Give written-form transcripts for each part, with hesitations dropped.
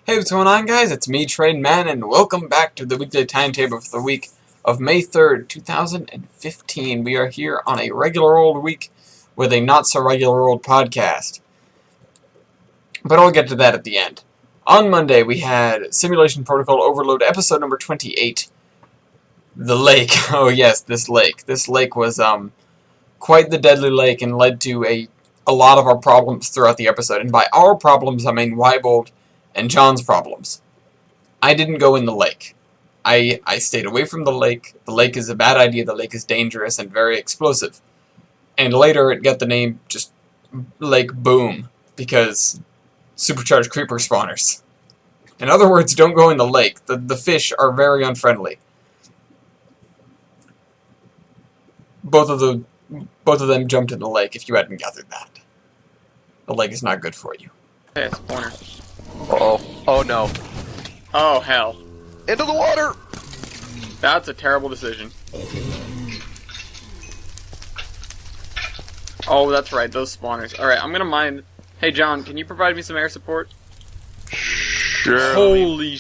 Hey, what's going on, guys? It's me, Train Man, and welcome back to the weekly timetable for the week of May 3rd, 2015. We are here on a regular old week with a not-so-regular old podcast. But I'll get to that at the end. On Monday, we had Simulation Protocol Overload, episode number 28. The lake. Oh, yes, this lake. This lake was, quite the deadly lake and led to a lot of our problems throughout the episode. And by our problems, I mean Weibold and John's problems. I didn't go in the lake. I stayed away from the lake. The lake is a bad idea. The lake is dangerous and very explosive. And later it got the name just Lake Boom because supercharged creeper spawners. In other words, don't go in the lake. The fish are very unfriendly. Both of them jumped in the lake if you hadn't gathered that. The lake is not good for you. Hey, spawner. Oh no. Oh, hell. Into the water! That's a terrible decision. Oh, that's right, those spawners. Alright, I'm gonna mine... Hey, John, can you provide me some air support? Sure. Holy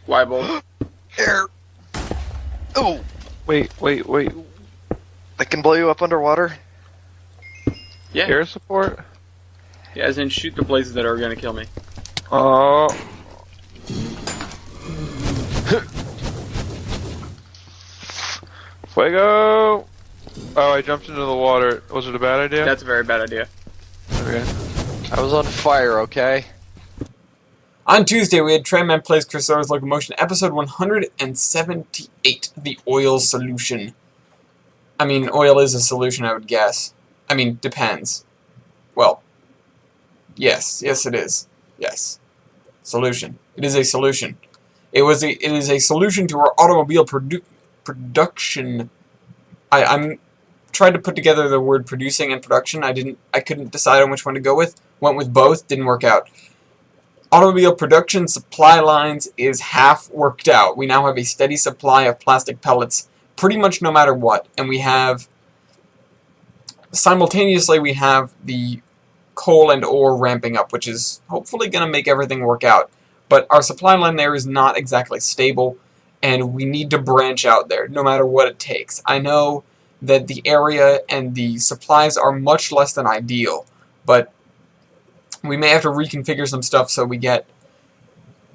Weibold. Air! Oh! Wait. That can blow you up underwater? Yeah. Air support? Yeah, as in shoot the blazes that are gonna kill me. Oh. Fuego! Oh, I jumped into the water. Was it a bad idea? That's a very bad idea. Okay. I was on fire, okay? On Tuesday, we had Trainman Plays Cursor's Locomotion, episode 178, The Oil Solution. I mean, oil is a solution, I would guess. I mean, depends. Well, yes it is. Yes. Solution. It is a solution. It is a solution to our automobile production. I'm tried to put together the word producing and production. I couldn't decide on which one to go with. Went with both, didn't work out. Automobile production supply lines is half worked out. We now have a steady supply of plastic pellets pretty much no matter what. And we have simultaneously we have the coal and ore ramping up, which is hopefully going to make everything work out. But our supply line there is not exactly stable, and we need to branch out there, no matter what it takes. I know that the area and the supplies are much less than ideal, but we may have to reconfigure some stuff so we get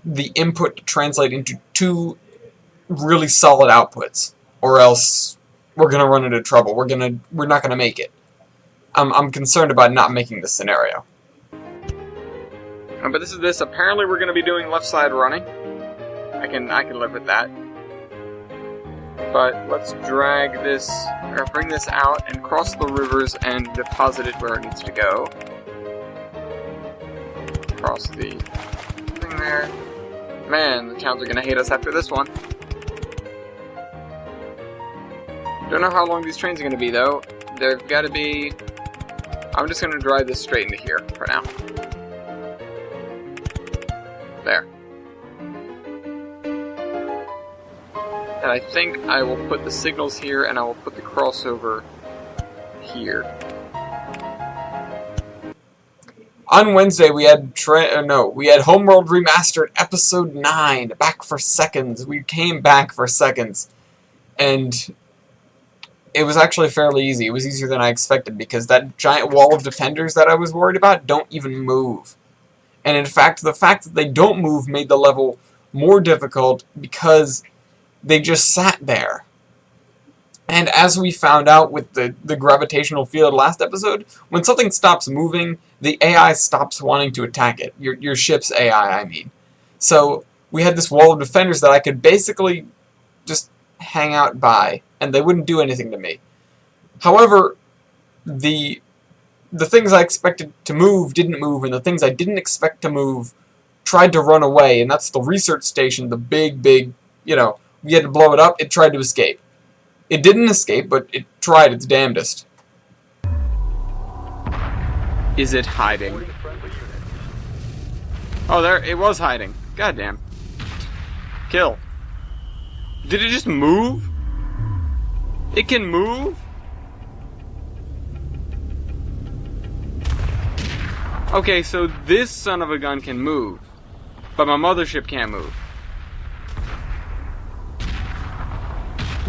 the input to translate into two really solid outputs, or else we're going to run into trouble. We're not going to make it. I'm concerned about not making this scenario. But this is this. Apparently we're going to be doing left side running. I can live with that. But let's drag this, or bring this out and cross the rivers and deposit it where it needs to go. Cross the thing there. Man, the towns are going to hate us after this one. Don't know how long these trains are going to be, though. They've got to be... I'm just going to drive this straight into here for now. There. And I think I will put the signals here, and I will put the crossover here. On Wednesday, we had Homeworld Remastered Episode 9, back for seconds. We came back for seconds. And it was actually fairly easy. It was easier than I expected, because that giant wall of defenders that I was worried about don't even move. And in fact, the fact that they don't move made the level more difficult because they just sat there. And as we found out with the gravitational field last episode, when something stops moving, the AI stops wanting to attack it. Your ship's AI, I mean. So we had this wall of defenders that I could basically just hang out by, and they wouldn't do anything to me. However, the things I expected to move didn't move, and the things I didn't expect to move tried to run away, and that's the research station, the big, we had to blow it up. It tried to escape. It didn't escape, but it tried its damnedest. Is it hiding? Oh, there, it was hiding. Goddamn. Kill. Did it just move? It can move? Okay, so this son of a gun can move. But my mothership can't move.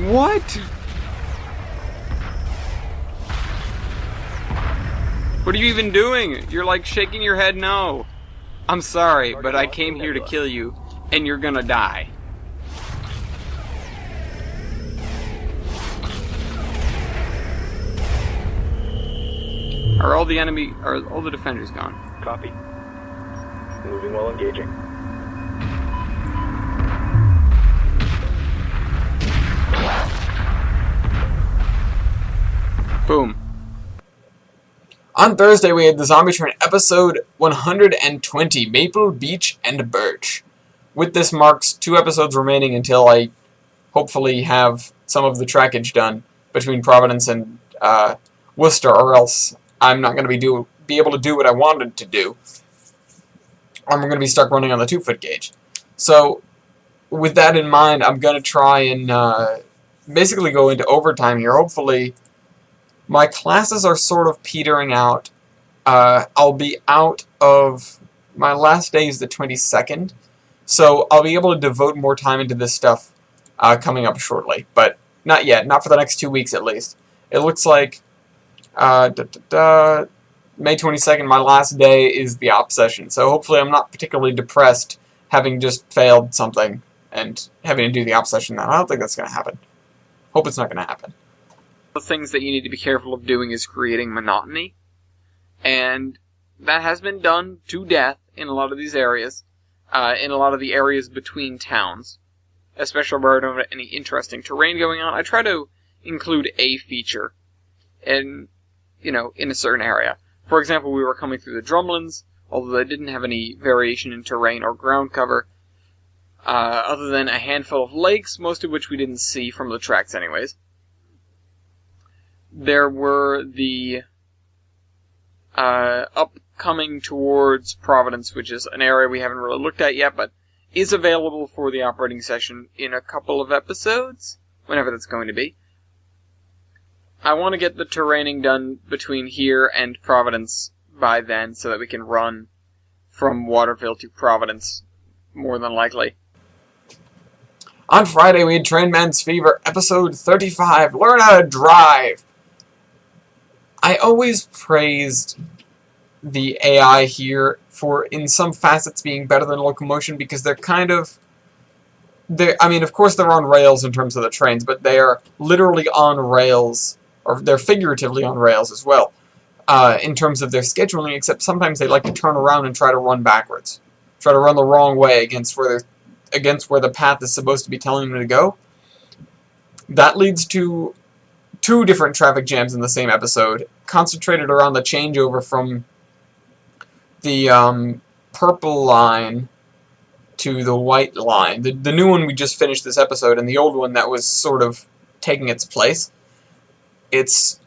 What? What are you even doing? You're like shaking your head no. I'm sorry, but I came here to kill you, and you're gonna die. Are all the defenders gone? Copy. Moving while engaging. Boom. On Thursday, we had the Zombie Train episode 120, Maple, Beach, and Birch. With this marks 2 episodes remaining until I hopefully have some of the trackage done between Providence and Worcester, or else I'm not going to be able to do what I wanted to do. I'm going to be stuck running on the 2-foot gauge. So, with that in mind, I'm going to try and basically go into overtime here. Hopefully, my classes are sort of petering out. I'll be out of... My last day is the 22nd, so I'll be able to devote more time into this stuff coming up shortly. But not yet, not for the next 2 weeks at least. It looks like May 22nd, my last day, is the op session, so hopefully I'm not particularly depressed having just failed something and having to do the op session now. I don't think that's going to happen. Hope it's not going to happen. The things that you need to be careful of doing is creating monotony, and that has been done to death in a lot of these areas, in a lot of the areas between towns, especially where I don't have any interesting terrain going on. I try to include a feature in a certain area. For example, we were coming through the Drumlins, although they didn't have any variation in terrain or ground cover, other than a handful of lakes, most of which we didn't see from the tracks anyways. There were the upcoming towards Providence, which is an area we haven't really looked at yet, but is available for the operating session in a couple of episodes, whenever that's going to be. I want to get the terraining done between here and Providence by then, so that we can run from Waterville to Providence, more than likely. On Friday, we had Train Man's Fever, episode 35, Learn How to Drive. I always praised the AI here for, in some facets, being better than locomotion, because they're kind of... I mean, of course they're on rails in terms of the trains, but they are literally on rails, or they're figuratively on rails as well, in terms of their scheduling, except sometimes they like to turn around and try to run backwards. Try to run the wrong way against where the path is supposed to be telling them to go. That leads to 2 different traffic jams in the same episode, concentrated around the changeover from the purple line to the white line. The new one we just finished this episode, and the old one that was sort of taking its place. It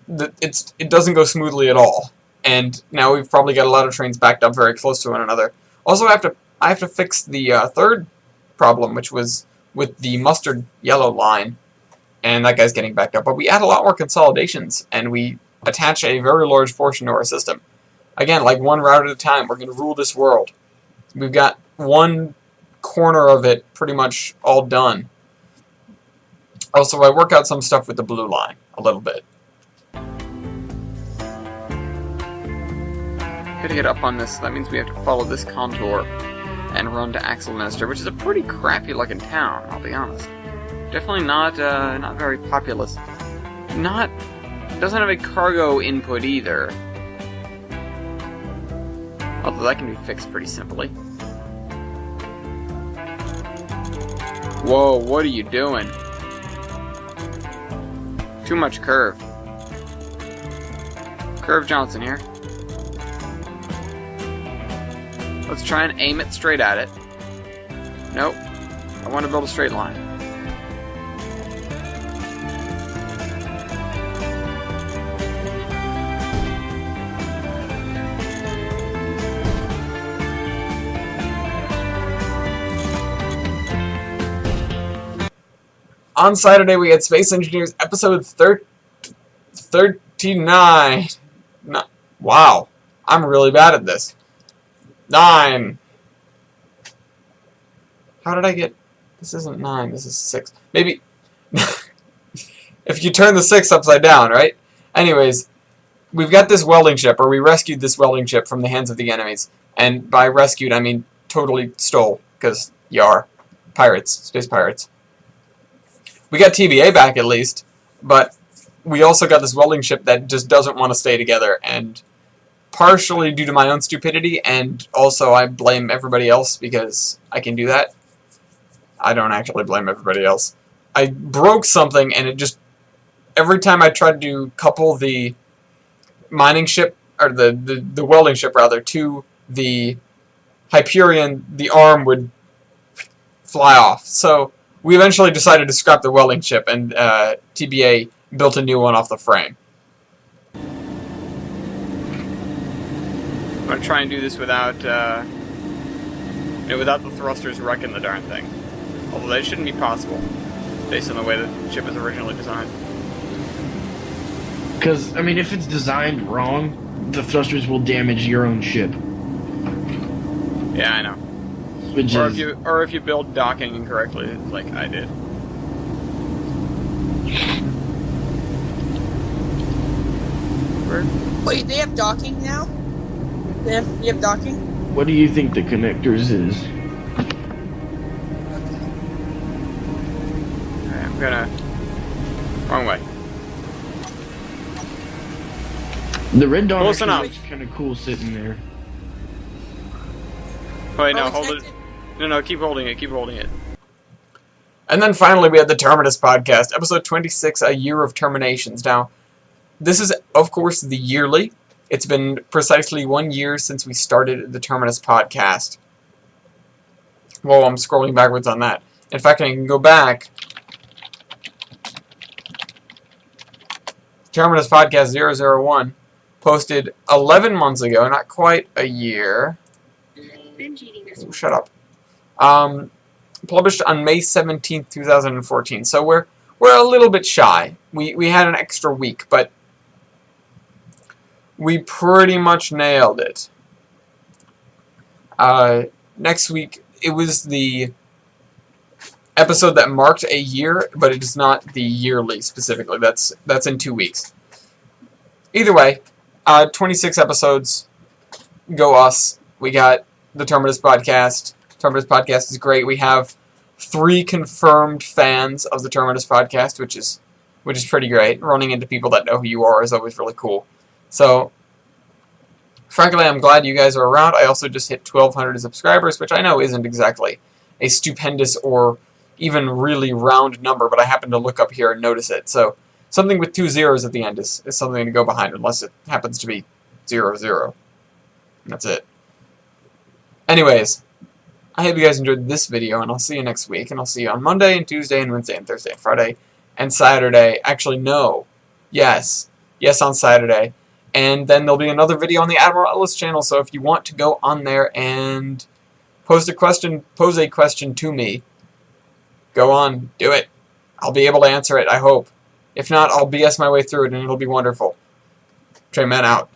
doesn't go smoothly at all, and now we've probably got a lot of trains backed up very close to one another. Also, I have to fix the third problem, which was with the mustard yellow line, and that guy's getting backed up. But we add a lot more consolidations, and we attach a very large portion to our system. Again, like one route at a time, we're going to rule this world. We've got one corner of it pretty much all done. Also, I work out some stuff with the blue line a little bit. Gotta get up on this, that means we have to follow this contour and run to Axelminster, which is a pretty crappy looking town, I'll be honest. Definitely not very populous. Doesn't have a cargo input either. Although that can be fixed pretty simply. Whoa, what are you doing? Too much curve. Curve Johnson here. Let's try and aim it straight at it. Nope. I want to build a straight line. On Saturday, we had Space Engineers episode 39. No, wow, I'm really bad at this. 9. How did I get... This isn't 9, this is 6. Maybe... if you turn the 6 upside down, right? Anyways, we've got this welding ship, or we rescued this welding ship from the hands of the enemies. And by rescued, I mean totally stole, because you are. Pirates. Space pirates. We got TBA back, at least, but we also got this welding ship that just doesn't want to stay together, and partially due to my own stupidity, and also I blame everybody else because I can do that. I don't actually blame everybody else. I broke something, and it just... Every time I tried to couple the mining ship, or the welding ship, rather, to the Hyperion, the arm would fly off. So we eventually decided to scrap the welding ship, and TBA built a new one off the frame. I'm gonna try and do this without, without the thrusters wrecking the darn thing. Although that shouldn't be possible, based on the way the ship is originally designed. Because, I mean, if it's designed wrong, the thrusters will damage your own ship. Yeah, I know. Which Or is... if you build docking incorrectly, like I did. Wait, they have docking now? You have docking? What do you think the connectors is? Alright, I'm gonna... Wrong way. The red dot Close actually enough. looks kind of cool sitting there. Oh, wait, no, Oh, it's hold it. active. No, keep holding it, keep holding it. And then finally we had the Terminus podcast, episode 26, A Year of Terminations. Now, this is, of course, the yearly. It's been precisely 1 year since we started the Terminus podcast. Whoa, I'm scrolling backwards on that. In fact, I can go back. Terminus podcast 001, posted 11 months ago, not quite a year. Ooh, shut up. Published on May 17th, 2014. So we're a little bit shy. We had an extra week, but we pretty much nailed it. Next week, it was the episode that marked a year, but it is not the yearly specifically. That's in 2 weeks. Either way, 26 episodes. Go us. We got the Terminus podcast. Terminus podcast is great. We have 3 confirmed fans of the Terminus podcast, which is pretty great. Running into people that know who you are is always really cool. So, frankly, I'm glad you guys are around. I also just hit 1,200 subscribers, which I know isn't exactly a stupendous or even really round number, but I happened to look up here and notice it. So, something with 2 zeros at the end is something to go behind, unless it happens to be 00. And that's it. Anyways, I hope you guys enjoyed this video, and I'll see you next week, and I'll see you on Monday, and Tuesday, and Wednesday, and Thursday, and Friday, and Saturday. Actually, no. Yes, on Saturday. And then there'll be another video on the Admiral Ellis channel, so if you want to go on there and pose a question to me, go on, do it. I'll be able to answer it, I hope. If not, I'll BS my way through it, and it'll be wonderful. Trainman out.